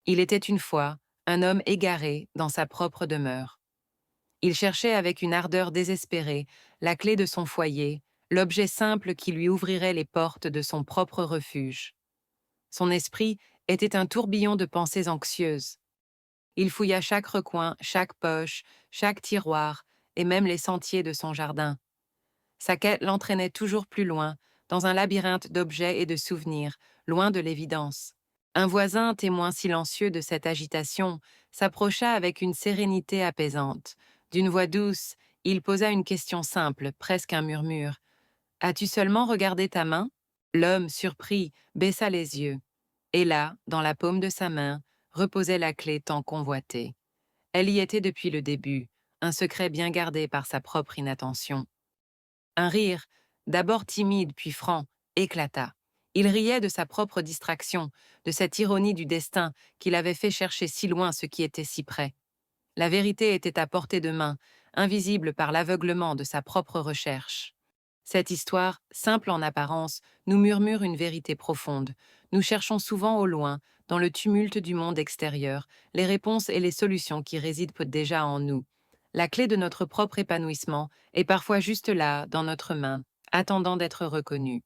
Il était une fois un homme égaré dans sa propre demeure. Il cherchait avec une ardeur désespérée la clé de son foyer, l'objet simple qui lui ouvrirait les portes de son propre refuge. Son esprit était un tourbillon de pensées anxieuses. Il fouilla chaque recoin, chaque poche, chaque tiroir, et même les sentiers de son jardin. Sa quête l'entraînait toujours plus loin, dans un labyrinthe d'objets et de souvenirs, loin de l'évidence. Un voisin, témoin silencieux de cette agitation, s'approcha avec une sérénité apaisante. D'une voix douce, il posa une question simple, presque un murmure. As-tu seulement regardé ta main? L'homme, surpris, baissa les yeux. Et là, dans la paume de sa main, reposait la clé tant convoitée. Elle y était depuis le début, un secret bien gardé par sa propre inattention. Un rire, d'abord timide puis franc, éclata. Il riait de sa propre distraction, de cette ironie du destin qui l'avait fait chercher si loin ce qui était si près. La vérité était à portée de main, invisible par l'aveuglement de sa propre recherche. Cette histoire, simple en apparence, nous murmure une vérité profonde. Nous cherchons souvent au loin, dans le tumulte du monde extérieur, les réponses et les solutions qui résident déjà en nous. La clé de notre propre épanouissement est parfois juste là, dans notre main, attendant d'être reconnue.